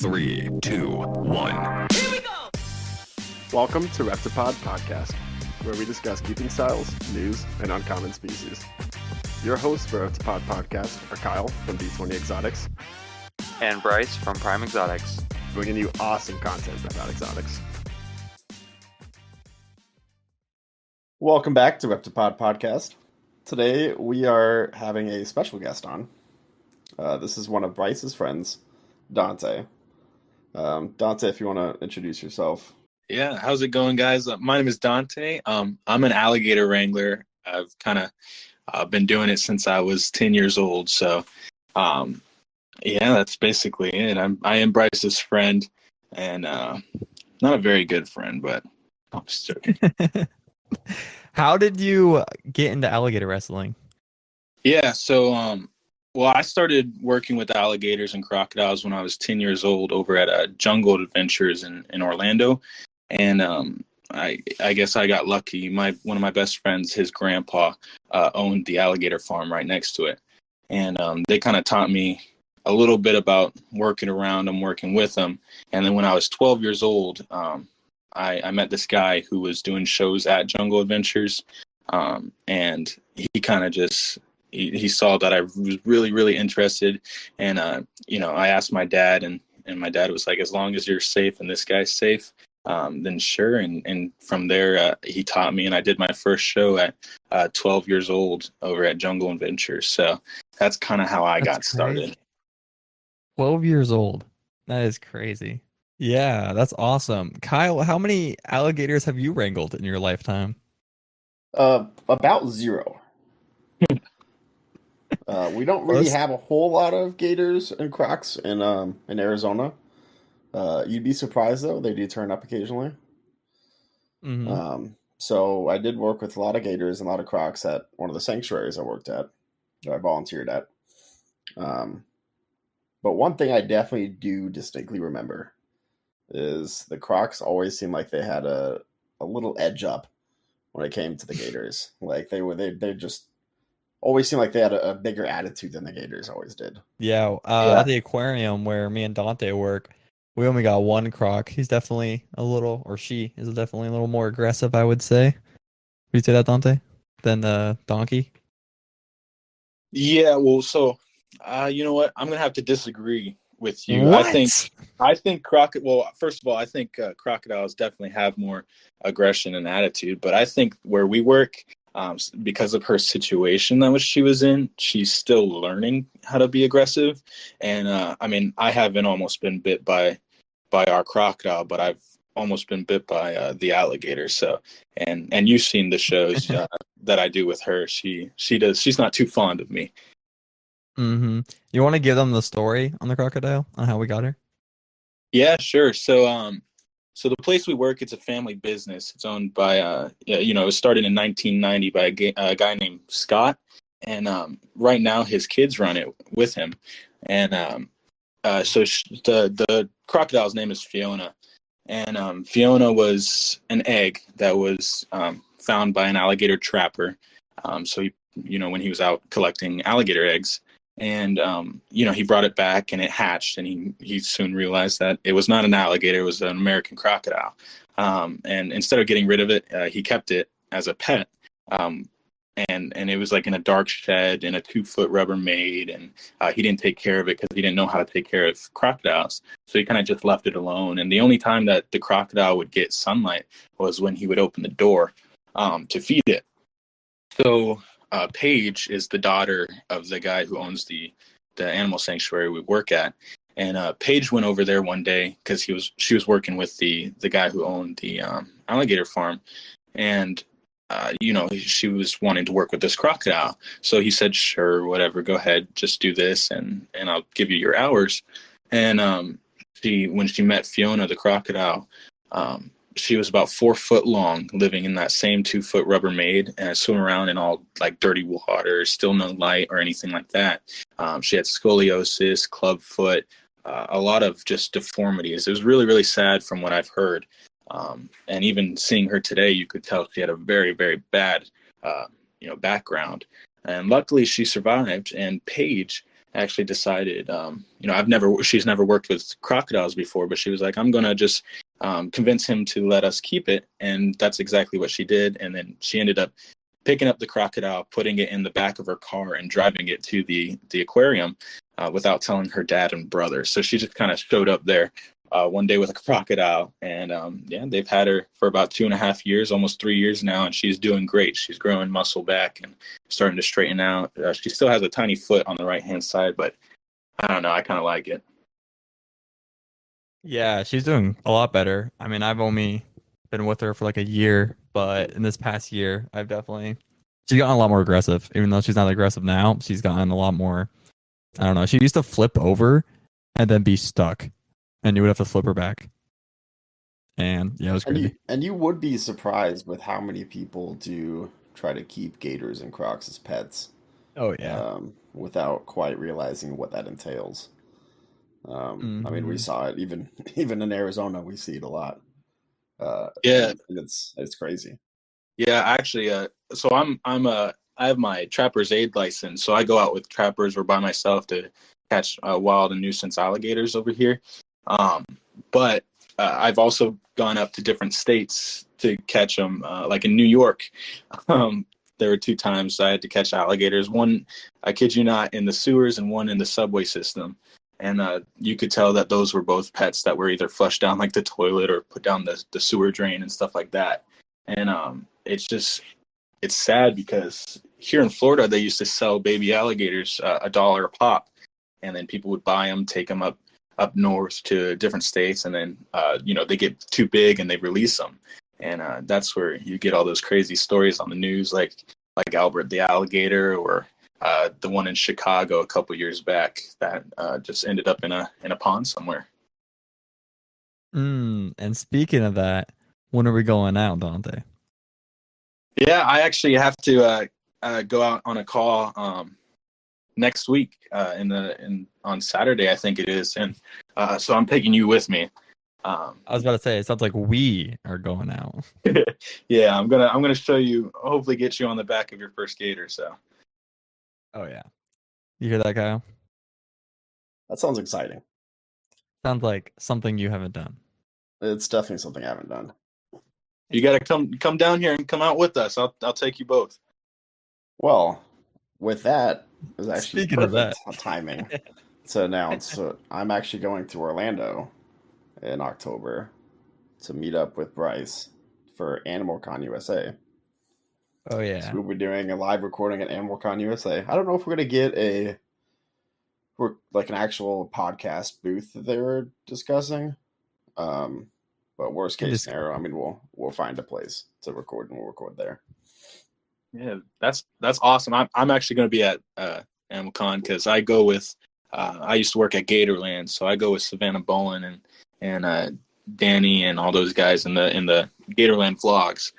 3, 2, 1. Here we go! Welcome to Reptipod Podcast, where we discuss keeping styles, news, and uncommon species. Your hosts for Reptipod Podcast are Kyle from D20 Exotics and Bryce from Prime Exotics, bringing you awesome content about exotics. Welcome back to Reptipod Podcast. Today we are having a special guest on. This is one of Bryce's friends, Dante. Dante, if you want to introduce yourself. Yeah, how's it going, guys? My name is Dante. I'm an alligator wrangler. I've kind of been doing it since I was 10 years old. So, yeah, that's basically it. I am Bryce's friend, and not a very good friend, but I'm just joking. How did you get into alligator wrestling? Yeah, so well, I started working with alligators and crocodiles when I was 10 years old over at Jungle Adventures in Orlando. And I guess I got lucky. One of my best friends, his grandpa, owned the alligator farm right next to it. And they kind of taught me a little bit about working around them, working with them. And then when I was 12 years old, I met this guy who was doing shows at Jungle Adventures. And he kind of just... He saw that I was really, really interested. And, I asked my dad, and my dad was like, as long as you're safe and this guy's safe, then sure. And from there, he taught me, and I did my first show at 12 years old over at Jungle Adventures. So that's kind of how I got started. 12 years old. That is crazy. Yeah, that's awesome. Kyle, how many alligators have you wrangled in your lifetime? About zero. We don't really have a whole lot of gators and crocs in Arizona. You'd be surprised, though. They do turn up occasionally. Mm-hmm. So I did work with a lot of gators and a lot of crocs at one of the sanctuaries I worked at, or I volunteered at. But one thing I definitely do distinctly remember is the crocs always seemed like they had a little edge up when it came to the gators. Like they just always seemed like they had a bigger attitude than the gators always did. Yeah, at the aquarium where me and Dante work, we only got one croc. He's definitely she is definitely a little more aggressive, I would say. Would you say that, Dante? Than the donkey? Yeah, well, so, you know what? I'm going to have to disagree with you. What? I think first of all, I think crocodiles definitely have more aggression and attitude, but I think where we work, because of her situation that she was in, she's still learning how to be aggressive. And I haven't almost been bit by our crocodile, but I've almost been bit by the alligator. So, and you've seen the shows that I do with her. She's not too fond of me. Mm-hmm. You want to give them the story on the crocodile, on how we got her? Yeah, sure. So the place we work, it's a family business. It's owned by, it was started in 1990 by a guy named Scott. And right now his kids run it with him. And the crocodile's name is Fiona. And Fiona was an egg that was found by an alligator trapper. So when he was out collecting alligator eggs. And, he brought it back and it hatched, and he soon realized that it was not an alligator, it was an American crocodile. And instead of getting rid of it, he kept it as a pet. And it was like in a dark shed in a 2-foot Rubbermaid, and he didn't take care of it because he didn't know how to take care of crocodiles. So he kind of just left it alone. And the only time that the crocodile would get sunlight was when he would open the door to feed it. So Paige is the daughter of the guy who owns the animal sanctuary we work at. And Paige went over there one day because she was working with the guy who owned the alligator farm. And she was wanting to work with this crocodile. So he said, sure, whatever, go ahead, just do this and I'll give you your hours. And when she met Fiona, the crocodile, she was about 4 foot long, living in that same 2-foot Rubbermaid, and swim around in all like dirty water, still no light or anything like that. She had scoliosis, clubfoot, a lot of just deformities. It was really, really sad from what I've heard. And even seeing her today, you could tell she had a very, very bad, background. And luckily she survived. And Paige actually decided, she's never worked with crocodiles before, but she was like, I'm going to just convince him to let us keep it. And that's exactly what she did. And then she ended up picking up the crocodile, putting it in the back of her car and driving it to the aquarium without telling her dad and brother. So she just kind of showed up there one day with a crocodile, and they've had her for about 2.5 years, almost 3 years now, and she's doing great. She's growing muscle back and starting to straighten out. She still has a tiny foot on the right-hand side, but I don't know. I kind of like it. Yeah, she's doing a lot better. I mean, I've only been with her for like a year, but in this past year, she's gotten a lot more aggressive. Even though she's not aggressive now, she's gotten a lot more. I don't know. She used to flip over and then be stuck, and you would have to flip her back. And yeah, it was crazy. And you would be surprised with how many people do try to keep gators and crocs as pets. Oh yeah. Without quite realizing what that entails. I mean, we saw it even in Arizona. We see it a lot. And it's crazy. Yeah, actually, so I have my trapper's aid license, so I go out with trappers or by myself to catch wild and nuisance alligators over here. But I've also gone up to different states to catch them. Like in New York, there were 2 times I had to catch alligators. One, I kid you not, in the sewers, and one in the subway system. And you could tell that those were both pets that were either flushed down like the toilet or put down the sewer drain and stuff like that. And it's sad because here in Florida, they used to sell baby alligators $1 a pop. And then people would buy them, take them up north to different states. And then, they get too big and they release them. And that's where you get all those crazy stories on the news, like Albert the alligator, or the one in Chicago a couple years back that just ended up in a pond somewhere. And speaking of that, when are we going out, Dante? Yeah, I actually have to go out on a call next week on Saturday, I think it is, and so I'm taking you with me. I was about to say, it sounds like we are going out. Yeah, I'm gonna show you, hopefully get you on the back of your first gator. So. Oh yeah, you hear that, Kyle? That sounds exciting. Sounds like something you haven't done. It's definitely something I haven't done. You got to come down here and come out with us. I'll take you both. Well, with that, it was actually Speaking of that, timing to announce. So I'm actually going to Orlando in October to meet up with Bryce for AnimalCon USA. Oh yeah, so we'll be doing a live recording at AnimalCon USA. I don't know if we're gonna get an actual podcast booth that they were discussing. But worst case scenario, I mean, we'll find a place to record, and we'll record there. Yeah, that's awesome. I'm actually going to be at AnimalCon because I go with I used to work at Gatorland, so I go with Savannah Bowen and Danny and all those guys in the Gatorland vlogs.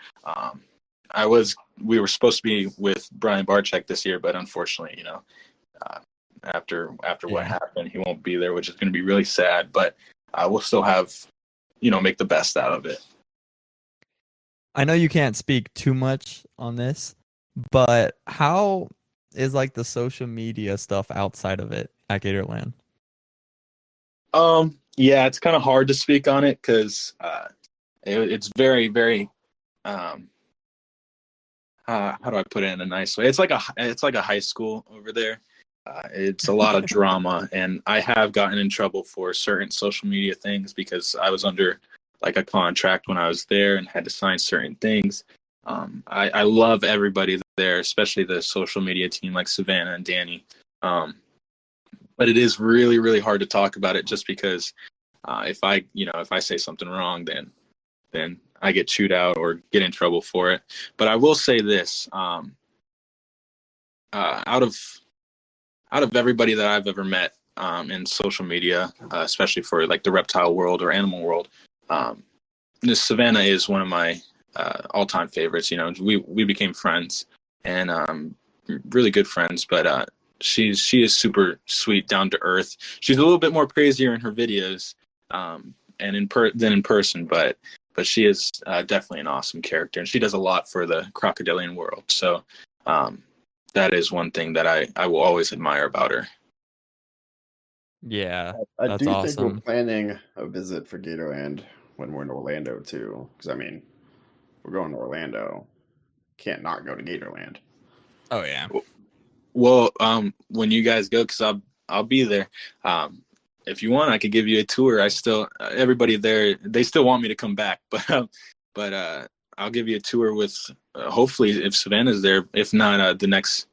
We were supposed to be with Brian Barczyk this year, but unfortunately, after what happened, he won't be there, which is going to be really sad. But we'll still have, make the best out of it. I know you can't speak too much on this, but how is the social media stuff outside of it at Gatorland? Yeah, it's kind of hard to speak on it because it's very, very how do I put it in a nice way? It's like a high school over there. It's a lot of drama, and I have gotten in trouble for certain social media things because I was under a contract when I was there and had to sign certain things. I love everybody there, especially the social media team like Savannah and Danny. But it is really, really hard to talk about it just because if I say something wrong, then I get chewed out or get in trouble for it. But I will say this, out of everybody that I've ever met in social media, especially for the reptile world or animal world, this Savannah is one of my all-time favorites. We became friends and really good friends, but she is super sweet, down to earth. She's a little bit more crazier in her videos and than in person, but she is definitely an awesome character, and she does a lot for the crocodilian world. So that is one thing that I will always admire about her. Yeah, I that's do think we're awesome. planning a visit for Gatorland when we're in Orlando too. Because I mean, we're going to Orlando. Can't not go to Gatorland. Oh yeah. Well, when you guys go, because I'll be there. If you want, I could give you a tour. I still everybody there, they still want me to come back, but I'll give you a tour with hopefully if Savannah's there. If not, the next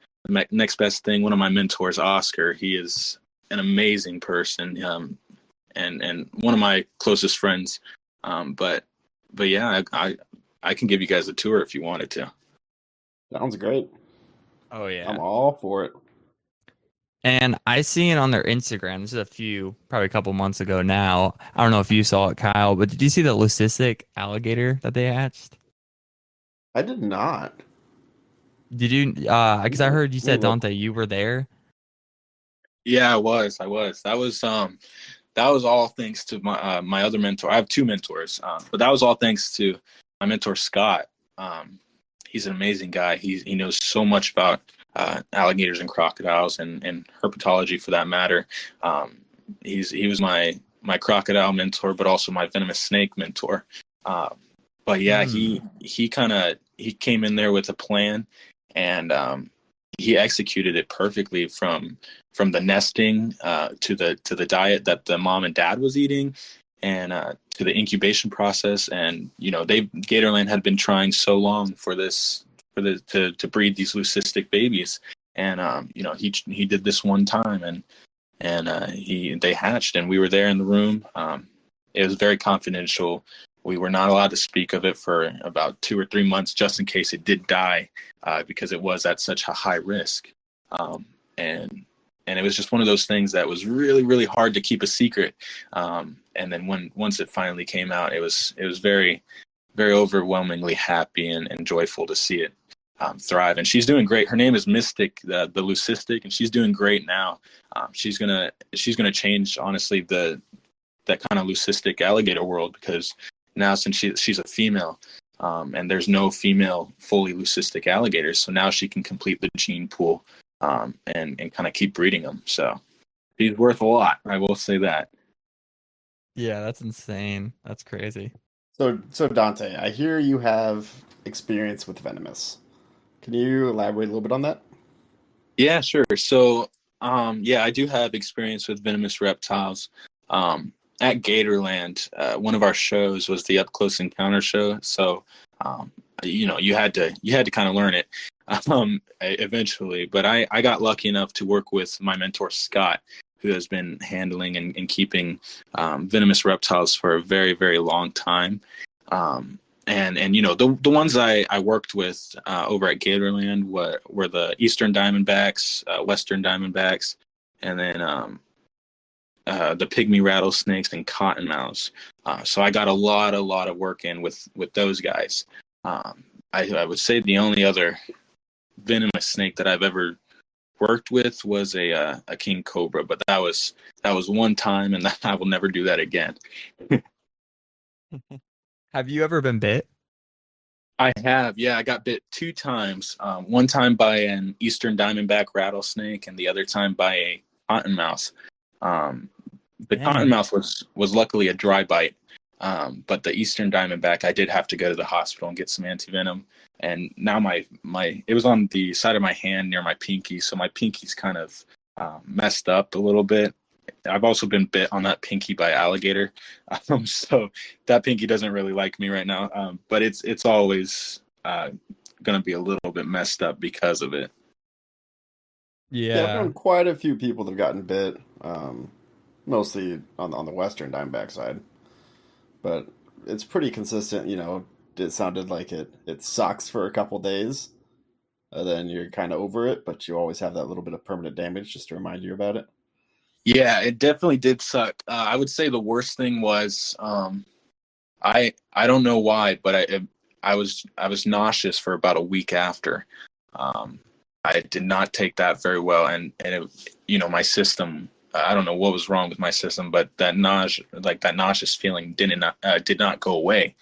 best thing. One of my mentors, Oscar. He is an amazing person, and one of my closest friends. But yeah, I can give you guys a tour if you wanted to. Sounds great. Oh yeah. I'm all for it. And I seen on their Instagram, this is probably a couple months ago now. I don't know if you saw it, Kyle, but did you see the leucistic alligator that they hatched? I did not. Did you? Because I heard you Let me said, look. Dante, you were there. Yeah, I was. That was all thanks to my other mentor. I have two mentors, but that was all thanks to my mentor Scott. He's an amazing guy. He knows so much about alligators and crocodiles and herpetology for that matter. He was my crocodile mentor, but also my venomous snake mentor. But yeah, he came in there with a plan, and he executed it perfectly from the nesting to the diet that the mom and dad was eating, and to the incubation process. And Gatorland had been trying so long to breed these leucistic babies, and he did this one time, and they hatched, and we were there in the room. It was very confidential. We were not allowed to speak of it for about 2 or 3 months, just in case it did die, because it was at such a high risk. And it was just one of those things that was really, really hard to keep a secret. And then once it finally came out, it was very, very overwhelmingly happy and joyful to see it thrive. And she's doing great. Her name is Mystic, the leucistic, and she's doing great now. She's gonna change, honestly, that kind of leucistic alligator world, because now, since she's a female, and there's no female fully leucistic alligators, so now she can complete the gene pool, and kind of keep breeding them. So she's worth a lot, I will say that. Yeah, that's insane. That's crazy. So Dante, I hear you have experience with venomous. Can you elaborate a little bit on that? Yeah, sure. So, yeah, I do have experience with venomous reptiles. At Gatorland, one of our shows was the Up Close Encounter show. So, you had to kind of learn it eventually. But I got lucky enough to work with my mentor Scott, who has been handling and keeping venomous reptiles for a very, very long time. And the ones I worked with over at Gatorland were the Eastern Diamondbacks, Western Diamondbacks, and then the pygmy rattlesnakes and cottonmouths. So I got a lot of work in with those guys. I would say the only other venomous snake that I've ever worked with was a king cobra, but that was one time, and I will never do that again. Have you ever been bit? I have, yeah. I got bit 2 times. One time by an Eastern Diamondback rattlesnake, and the other time by a cottonmouth. The Dang. cottonmouth was luckily a dry bite, but the Eastern Diamondback, I did have to go to the hospital and get some antivenom. And now my it was on the side of my hand near my pinky, so my pinky's kind of messed up a little bit. I've also been bit on that pinky by alligator, so that pinky doesn't really like me right now. But it's always going to be a little bit messed up because of it. Yeah, I've Yeah. known quite a few people that have gotten bit, mostly on the Western Diamondback side, but it's pretty consistent. It sounded like it sucks for a couple days, and then you're kind of over it, but you always have that little bit of permanent damage just to remind you about it. Yeah, it definitely did suck. I would say the worst thing was I don't know why, but I was nauseous for about a week after. I did not take that very well, and it, my system. I don't know what was wrong with my system, but that nauseous feeling did not go away.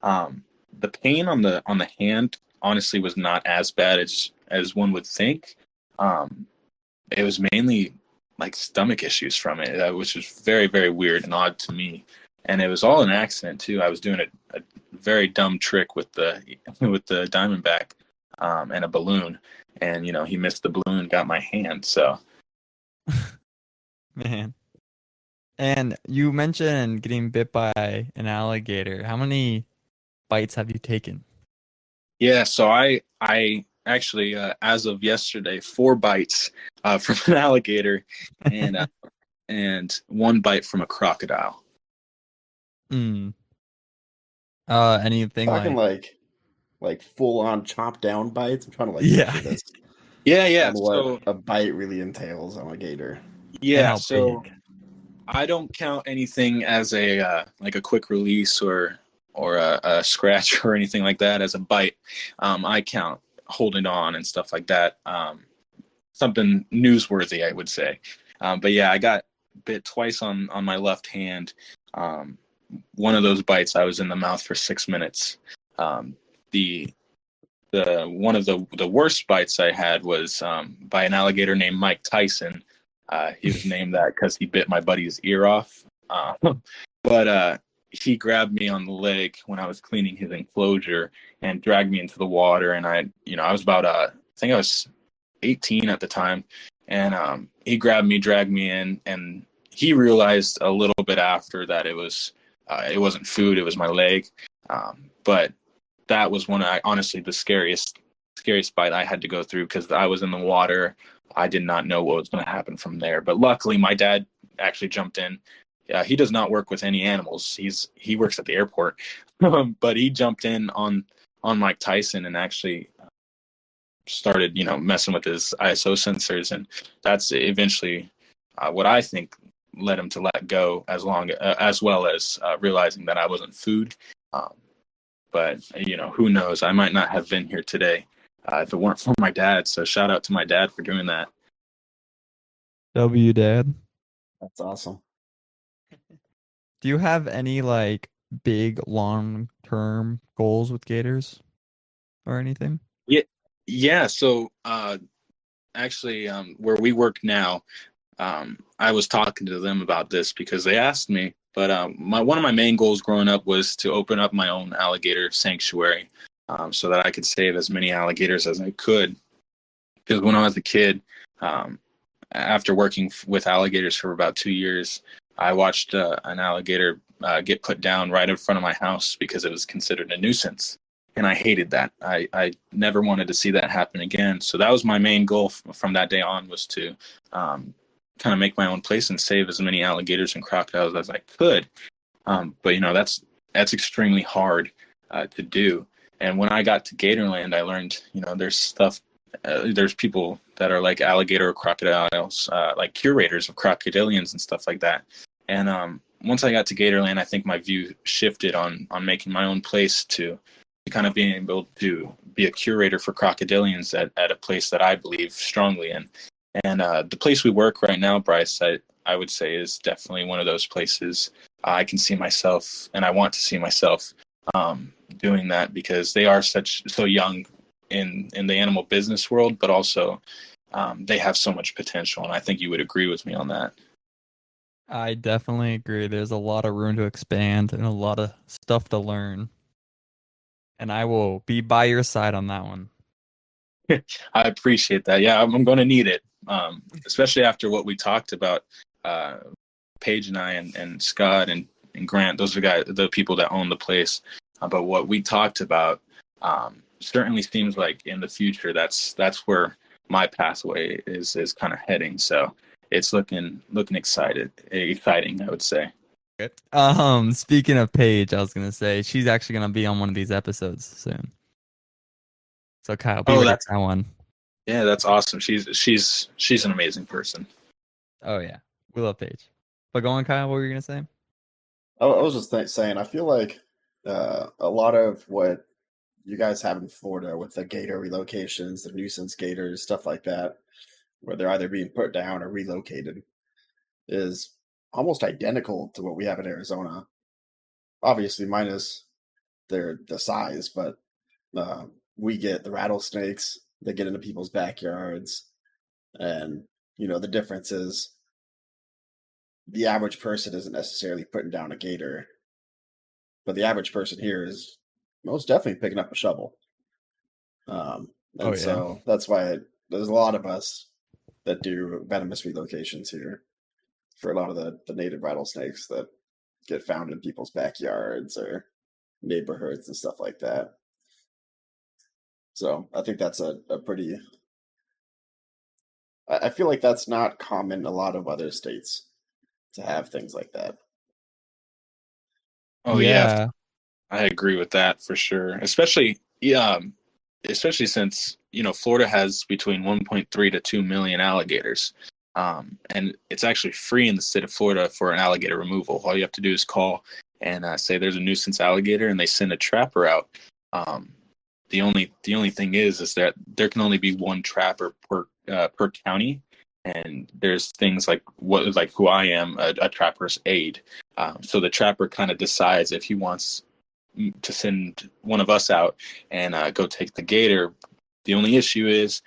The pain on the hand honestly was not as bad as one would think. It was mainly like stomach issues from it, which was very, very weird and odd to me. And it was all an accident too. I was doing a very dumb trick with the Diamondback and a balloon, and he missed the balloon, got my hand. So Man. And you mentioned getting bit by an alligator. How many bites have you taken? yeah, so I actually as of yesterday, 4 bites from an alligator, and 1 bite from a crocodile. Hmm. Anything Talking like like full on chop down bites. I'm trying to Yeah. picture this Yeah. and what So a bite really entails on a gator. and yeah, how so big? I don't count anything as a like a quick release or a scratch or anything like that as a bite. I count holding on and stuff like that. Something newsworthy, I would say. But yeah, I got bit twice on my left hand. One of those bites, I was in the mouth for 6 minutes. The one of the worst bites I had was by an alligator named Mike Tyson. He was named that because he bit my buddy's ear off. But he grabbed me on the leg when I was cleaning his enclosure and dragged me into the water. And I was about I think I was 18 at the time, and he grabbed me, dragged me in, and he realized a little bit after that it wasn't food, it was my leg. But that was honestly the scariest bite I had to go through because I was in the water. I did not know what was going to happen from there. But luckily, my dad actually jumped in. He does not work with any animals. He works at the airport, but he jumped in on Mike Tyson and actually started messing with his ISO sensors, and that's eventually what I think led him to let go, as well as realizing that I wasn't food. But who knows? I might not have been here today if it weren't for my dad. So shout out to my dad for doing that. W Dad. That's awesome. Do you have any like big long-term goals with gators or anything? Yeah. So actually, where we work now, I was talking to them about this because they asked me. But one of my main goals growing up was to open up my own alligator sanctuary, so that I could save as many alligators as I could. Because when I was a kid, after working with alligators for about 2 years, I watched an alligator get put down right in front of my house because it was considered a nuisance. And I hated that. I never wanted to see that happen again. So that was my main goal from that day on, was to kind of make my own place and save as many alligators and crocodiles as I could. But that's extremely hard to do. And when I got to Gatorland, I learned there's people that are like alligator or crocodiles, like curators of crocodilians and stuff like that. And once I got to Gatorland, I think my view shifted on making my own place to kind of being able to be a curator for crocodilians at a place that I believe strongly in. And the place we work right now, Bryce, I would say is definitely one of those places I can see myself, and I want to see myself doing that, because they are so young in the animal business world, but also they have so much potential, and I think you would agree with me on that. I definitely agree. There's a lot of room to expand and a lot of stuff to learn. And I will be by your side on that one. I appreciate that. Yeah, I'm going to need it, especially after what we talked about. Paige and I and Scott and Grant, those are the people that own the place. But what we talked about certainly seems like in the future that's where my pathway is kind of heading. So it's looking exciting, I would say. Speaking of Paige, I was gonna say she's actually gonna be on one of these episodes soon. So Kyle, be ready for that one. Yeah, that's awesome. She's an amazing person. Oh yeah, we love Paige. But go on, Kyle. What were you gonna say? I was just saying, I feel like a lot of what you guys have in Florida with the gator relocations, the nuisance gators, stuff like that, where they're either being put down or relocated, is almost identical to what we have in Arizona. Obviously, minus the size, but we get the rattlesnakes that get into people's backyards, and the difference is the average person isn't necessarily putting down a gator, but the average person here is most definitely picking up a shovel. And so that's why there's a lot of us that do venomous relocations here for a lot of the native rattlesnakes that get found in people's backyards or neighborhoods and stuff like that. So I think that's a pretty... I feel like that's not common in a lot of other states to have things like that. Oh yeah, I agree with that for sure. Especially since Florida has between 1.3 to 2 million alligators, and it's actually free in the state of Florida for an alligator removal. All you have to do is call and say there's a nuisance alligator, and they send a trapper out. The only thing is that there can only be one trapper per county, and there's things like who I am, a trapper's aide. So the trapper kind of decides if he wants to send one of us out and go take the gator. The only issue is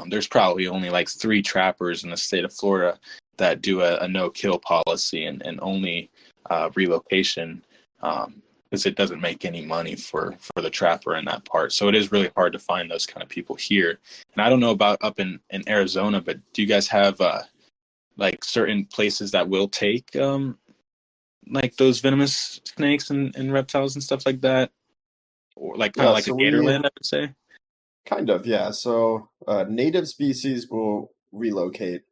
there's probably only like 3 trappers in the state of Florida that do a no-kill policy and only relocation, because it doesn't make any money for the trapper in that part. So it is really hard to find those kind of people here. And I don't know about up in Arizona, but do you guys have like certain places that will take like those venomous snakes and reptiles and stuff like that? Or like kind of like a Gatorland, I would say? Kind of, yeah. So native species will relocate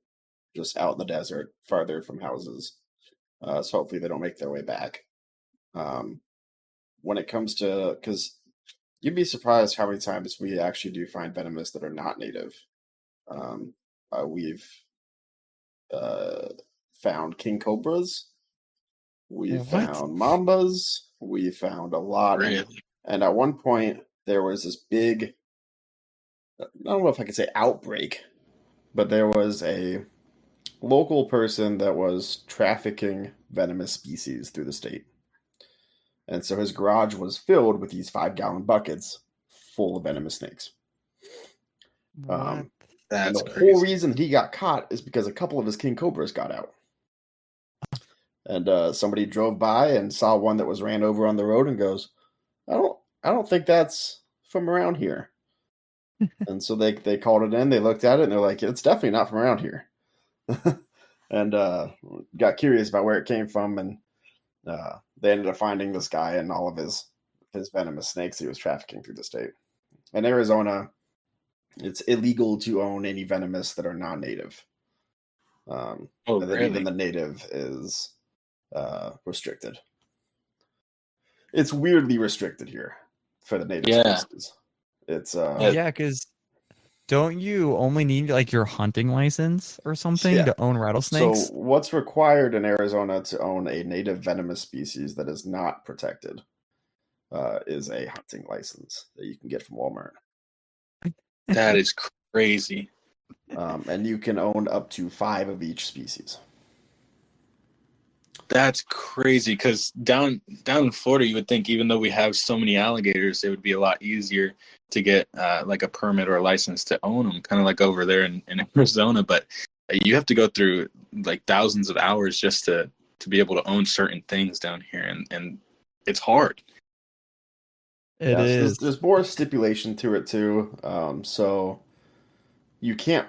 just out in the desert, farther from houses. So hopefully they don't make their way back. When it comes to, because you'd be surprised how many times we actually do find venomous that are not native. We've found king cobras. We found mambas. We found a lot. Really? And at one point, there was this big, I don't know if I could say outbreak, but there was a local person that was trafficking venomous species through the state. And so his garage was filled with these 5-gallon buckets full of venomous snakes. That's and the crazy. whole reason he got caught is because a couple of his king cobras got out. And somebody drove by and saw one that was ran over on the road and goes, I don't think that's from around here. And so they called it in, they looked at it, and they're like, it's definitely not from around here. And got curious about where it came from, and they ended up finding this guy and all of his venomous snakes he was trafficking through the state. In Arizona, it's illegal to own any venomous that are non-native. And then even the native is restricted. It's weirdly restricted here for the native species. It's because don't you only need like your hunting license or something to own rattlesnakes? So what's required in Arizona to own a native venomous species that is not protected is a hunting license that you can get from Walmart. That is crazy. And you can own up to 5 of each species. That's crazy, because down in Florida, you would think even though we have so many alligators, it would be a lot easier to get like a permit or a license to own them, kind of like over there in Arizona. But you have to go through like thousands of hours just to be able to own certain things down here, and it's hard. It is. So there's more stipulation to it too. So you can't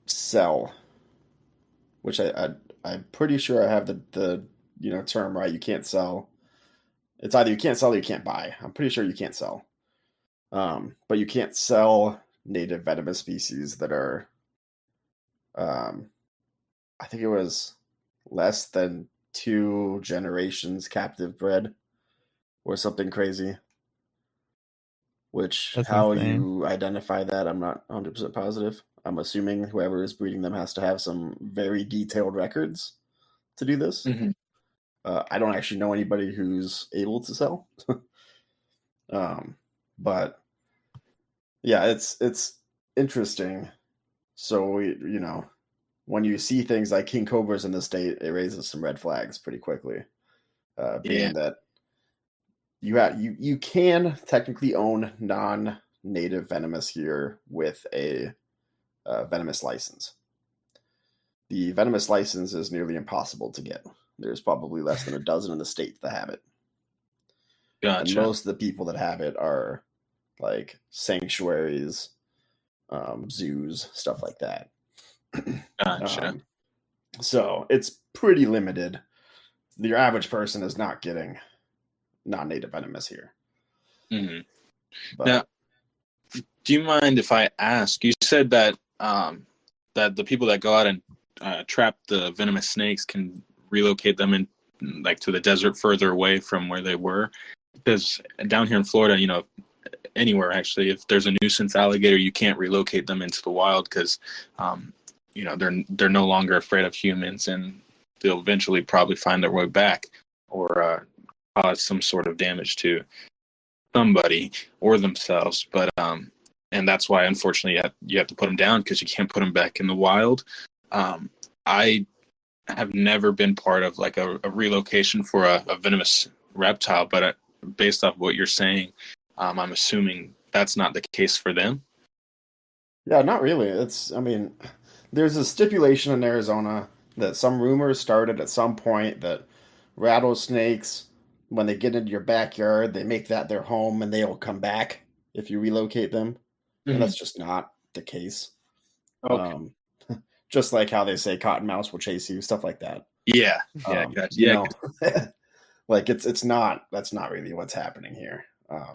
sell, which I'm pretty sure I have the term right. You can't sell. It's either you can't sell or you can't buy. I'm pretty sure you can't sell. But you can't sell native venomous species that are, I think it was less than 2 generations captive bred or something crazy. Which, That's how insane. you identify that, I'm not 100% positive. I'm assuming whoever is breeding them has to have some very detailed records to do this. Mm-hmm. I don't actually know anybody who's able to sell. But yeah, it's interesting. So when you see things like king cobras in the state, it raises some red flags pretty quickly. Being that you can technically own non-native venomous here with a venomous license. the venomous license is nearly impossible to get. There's probably less than a dozen in the state that have it. Gotcha. And most of the people that have it are like sanctuaries, zoos, stuff like that. Gotcha. So it's pretty limited. Your average person is not getting non-native venomous here. Mm-hmm. But, Now, do you mind if I ask? You said that that the people that go out and trap the venomous snakes can relocate them in like to the desert further away from where they were. Because down here in Florida, you know, anywhere actually, if there's a nuisance alligator, you can't relocate them into the wild because, you know, they're no longer afraid of humans, and they'll eventually probably find their way back or cause some sort of damage to somebody or themselves. But and that's why, unfortunately, you have to put them down because you can't put them back in the wild. I have never been part of like a relocation for a venomous reptile, but based off what you're saying, I'm assuming that's not the case for them. yeah, not really. I mean, there's a stipulation in Arizona that some rumors started at some point that rattlesnakes, when they get into your backyard, they make that their home and they'll come back if you relocate them. And that's just not the case. Okay. Just like how they say cottonmouths will chase you, stuff like that. Yeah. Gotcha. Yeah. Like that's not really what's happening here.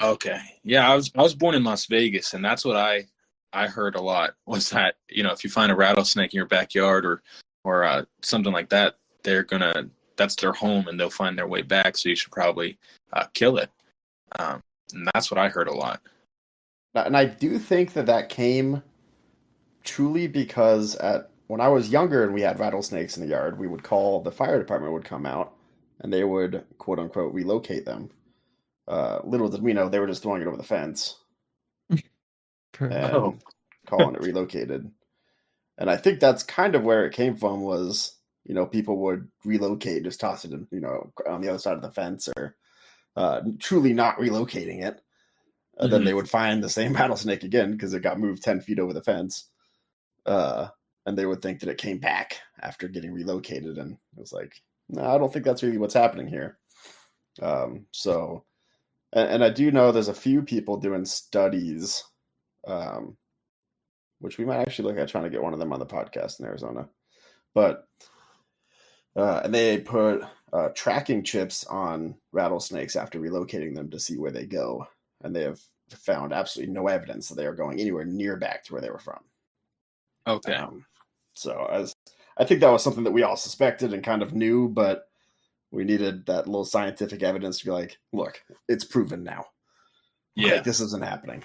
Okay. Yeah, I was born in Las Vegas, and that's what I heard a lot was that, you know, if you find a rattlesnake in your backyard or something like that, that's their home and they'll find their way back. So you should probably kill it. And that's what I heard a lot. And I do think that came truly because when I was younger and we had rattlesnakes in the yard, we would call the fire department would come out and they would quote unquote relocate them. Little did we know they were just throwing it over the fence and calling it relocated. And I think that's kind of where it came from was, you know, people would relocate, just toss it in, you know, on the other side of the fence or truly not relocating it. Then they would find the same rattlesnake again because it got moved 10 feet over the fence. And they would think that it came back after getting relocated. And it was like, no, I don't think that's really what's happening here. So, and I do know there's a few people doing studies, which we might actually look at trying to get one of them on the podcast in Arizona. But, and they put tracking chips on rattlesnakes after relocating them to see where they go. And they have found absolutely no evidence that they are going anywhere near back to where they were from. Okay. So I think that was something that we all suspected and kind of knew, but we needed that little scientific evidence to be like, look, it's proven now. Yeah. Like, this isn't happening.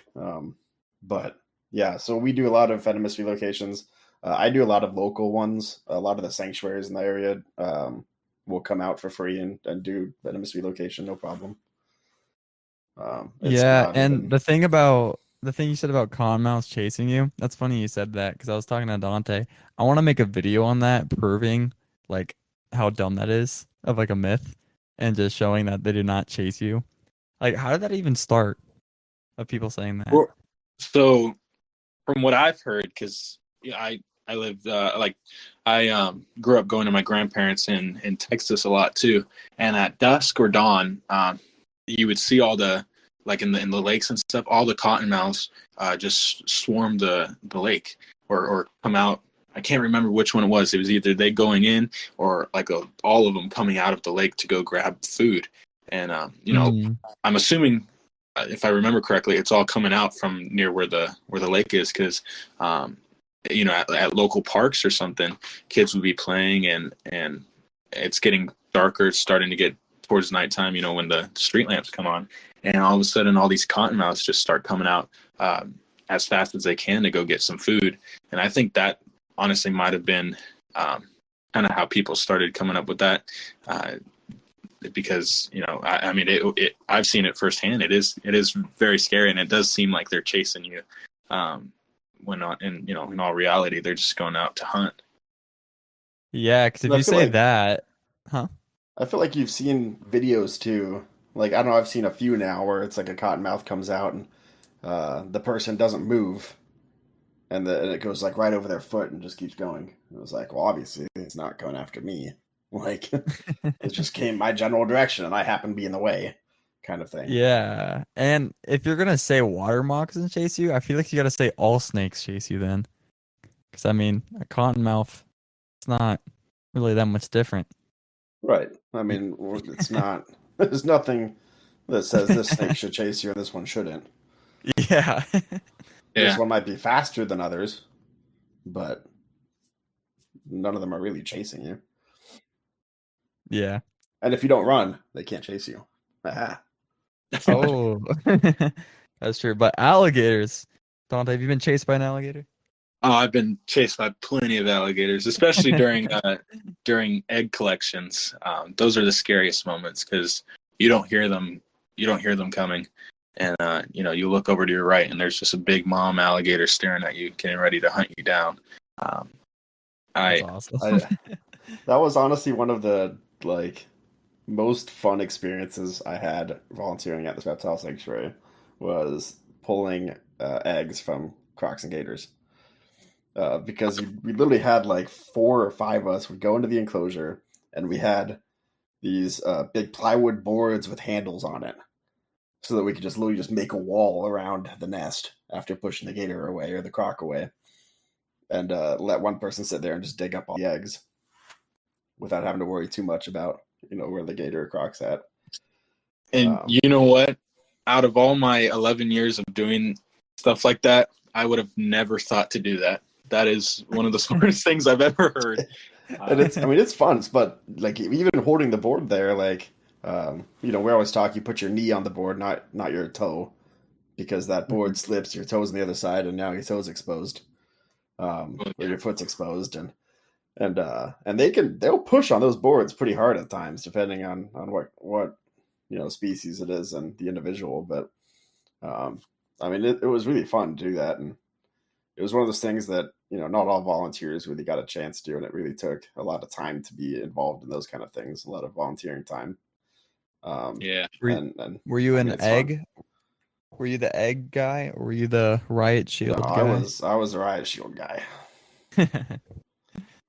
But yeah, so we do a lot of venomous relocations. I do a lot of local ones. A lot of the sanctuaries in the area will come out for free and do venomous relocation, no problem. Yeah, and the thing you said about cottonmouths chasing you, that's funny you said that because I was talking to Dante. I want to make a video on that proving like how dumb that is of like a myth and just showing that they do not chase you. Like, how did that even start of people saying that? Well, so from what I've heard, because I live I grew up going to my grandparents in Texas a lot too, and at dusk or dawn, you would see all the like in the lakes and stuff, all the cottonmouths just swarm the lake or come out. I can't remember which one it was. It was either they going in or like all of them coming out of the lake to go grab food. And you know, I'm assuming if I remember correctly, it's all coming out from near where the lake is because you know, at local parks or something, kids would be playing and it's getting darker. It's starting to get towards nighttime, you know, when the street lamps come on, and all of a sudden all these cottonmouths just start coming out as fast as they can to go get some food. And I think that honestly might have been kind of how people started coming up with that because, you know, I mean, I've seen it firsthand. It is very scary, and it does seem like they're chasing you when not, and you know, in all reality, they're just going out to hunt. Yeah, because if you say that, I feel like you've seen videos too. Like, I don't know, I've seen a few now where it's like a cottonmouth comes out and the person doesn't move. and it goes like right over their foot and just keeps going. It was like, well, obviously it's not going after me. Like it just came my general direction, and I happen to be in the way, kind of thing. Yeah, and if you're gonna say water moccasins chase you, I feel like you gotta say all snakes chase you then. Because I mean, a cottonmouth, it's not really that much different. Right. I mean, it's not. There's nothing that says this snake should chase you and this one shouldn't. Yeah. This one might be faster than others, but none of them are really chasing you. Yeah. And if you don't run, they can't chase you. Aha. Oh, that's true. But alligators, Dante, have you been chased by an alligator? Oh, I've been chased by plenty of alligators, especially during egg collections. Those are the scariest moments because you don't hear them. You don't hear them coming, and you look over to your right, and there's just a big mom alligator staring at you, getting ready to hunt you down. That's awesome. That was honestly one of the most fun experiences I had volunteering at this reptile sanctuary was pulling eggs from crocs and gators. Because we literally had like 4 or 5 of us would go into the enclosure, and we had these big plywood boards with handles on it, so that we could just literally just make a wall around the nest after pushing the gator away or the croc away, and let one person sit there and just dig up all the eggs without having to worry too much about where the gator or croc's at. And you know what? Out of all my 11 years of doing stuff like that, I would have never thought to do that. That is one of the smartest things I've ever heard. And it's fun, but like even holding the board there, we always talk, you put your knee on the board, not your toe, because that board slips, your toe's on the other side, and now your toe's exposed, or your foot's exposed, and they'll push on those boards pretty hard at times, depending on what species it is and the individual. But it was really fun to do that, and it was one of those things that not all volunteers really got a chance to do, and it really took a lot of time to be involved in those kind of things, a lot of volunteering time. Were you an egg? Fun. Were you the egg guy, or were you the riot shield guy? I was a riot shield guy. That's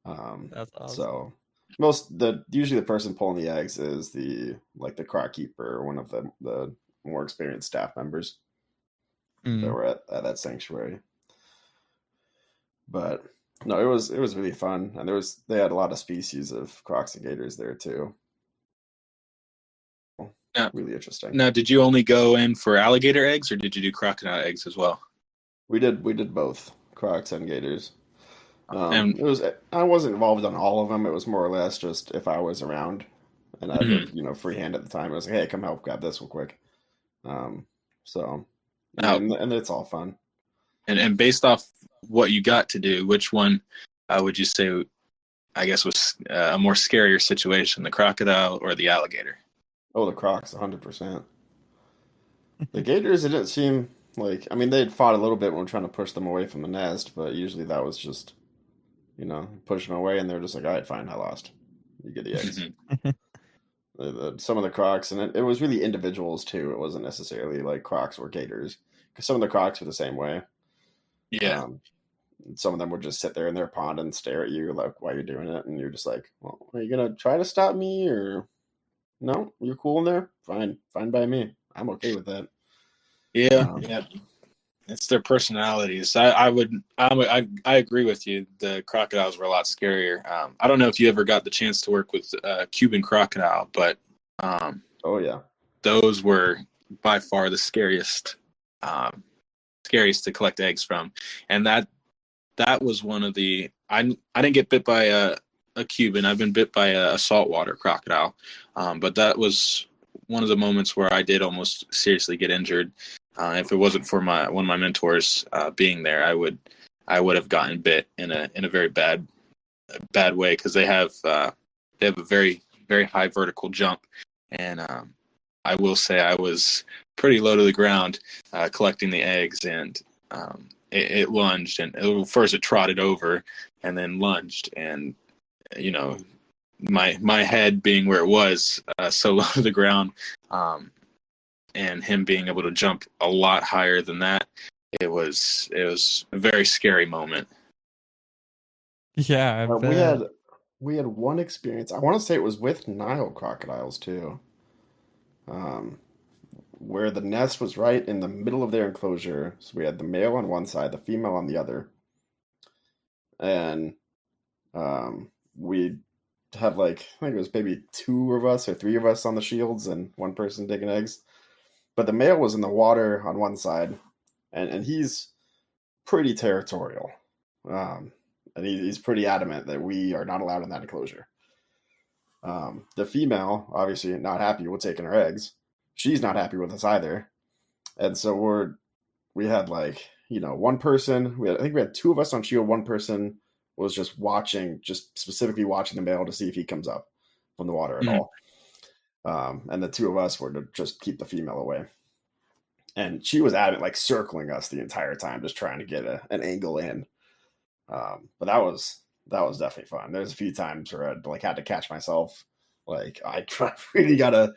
awesome. So usually the person pulling the eggs is the croc keeper, or one of the more experienced staff members that were at that sanctuary. But no, it was really fun, and they had a lot of species of crocs and gators there too. Really interesting. Now, did you only go in for alligator eggs, or did you do crocodile eggs as well? We did both, crocs and gators. I wasn't involved on all of them. It was more or less just if I was around and I had free hand at the time, I was like, hey, come help grab this real quick. And it's all fun. And based off what you got to do, which one would you say, I guess, was a more scarier situation, the crocodile or the alligator? Oh, the crocs, 100%. The gators, it didn't seem like, they'd fought a little bit when trying to push them away from the nest, but usually that was just, push them away, and they're just like, all right, fine, I lost. You get the eggs. Some of the crocs, and it was really individuals too. It wasn't necessarily like crocs or gators, because some of the crocs were the same way. Yeah. Some of them would just sit there in their pond and stare at you like while you're doing it, and you're just like, well, are you gonna try to stop me, or no? You're cool in there? Fine by me. I'm okay with that. Yeah. It's their personalities. I agree with you. The crocodiles were a lot scarier. I don't know if you ever got the chance to work with Cuban crocodile, but oh yeah, those were by far the scariest to collect eggs from. And that was one of the I didn't get bit by a Cuban. I've been bit by a saltwater crocodile, but that was one of the moments where I did almost seriously get injured. If it wasn't for one of my mentors being there, I would have gotten bit in a very bad way, because they have a very, very high vertical jump, and I will say I was pretty low to the ground collecting the eggs, and it lunged, and first it trotted over and then lunged, and my head being where it was so low to the ground, and him being able to jump a lot higher than that, it was a very scary moment. Yeah, I We bet. had one experience. I want to say it was with Nile crocodiles too, um, where the nest was right in the middle of their enclosure. So we had the male on one side, the female on the other, and we had like I think it was maybe two of us or three of us on the shields and one person digging eggs. But the male was in the water on one side, and he's pretty territorial. And he's pretty adamant that we are not allowed in that enclosure. The female, obviously not happy with taking her eggs. She's not happy with us either. And so we had like, one person, I think we had two of us on shield. One person was just specifically watching the male to see if he comes up from the water at all. And the two of us were to just keep the female away. And she was adamant, like circling us the entire time, just trying to get an angle in. But that was definitely fun. There's a few times where I like had to catch myself, like I really gotta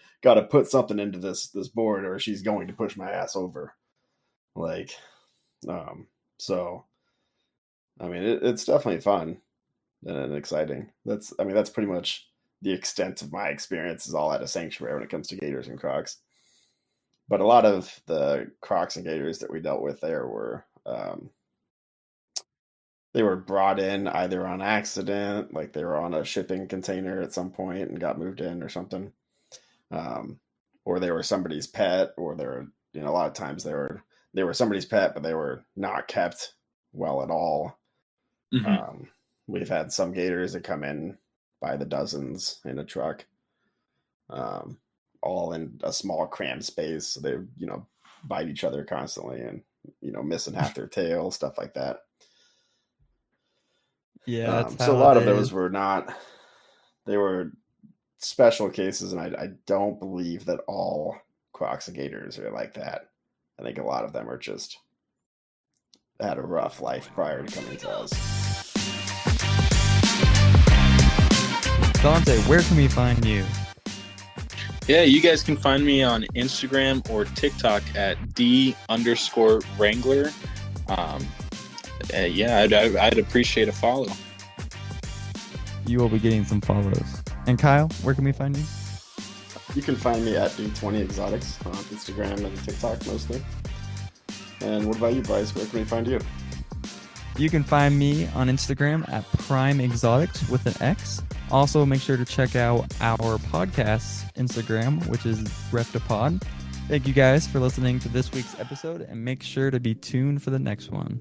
put something into this board, or she's going to push my ass over. Like, so I mean, it's definitely fun and exciting. That's pretty much the extent of my experience is all at a sanctuary when it comes to gators and crocs. But a lot of the crocs and gators that we dealt with there were they were brought in either on accident, like they were on a shipping container at some point and got moved in or something, or they were somebody's pet, or they were, a lot of times they were somebody's pet, but they were not kept well at all. Mm-hmm. We've had some gators that come in by the dozens in a truck, all in a small cramped space. So they, bite each other constantly and, missing half their tail, stuff like that. Yeah, that's so a how lot it of those is. were not, they were special cases, and I don't believe that all crocs and gators are like that. I think a lot of them are just had a rough life prior to coming to us. Dante, where can we find you? Yeah, you guys can find me on Instagram or TikTok at _Wrangler. Yeah, I'd appreciate a follow. You will be getting some follows. And Kyle, where can we find you? You can find me at D20 Exotics on Instagram and TikTok mostly. And what about you, Bryce? Where can we find you? You can find me on Instagram at Prime Exotics with an X. Also, make sure to check out our podcast's Instagram, which is Reptipod. Thank you guys for listening to this week's episode, and make sure to be tuned for the next one.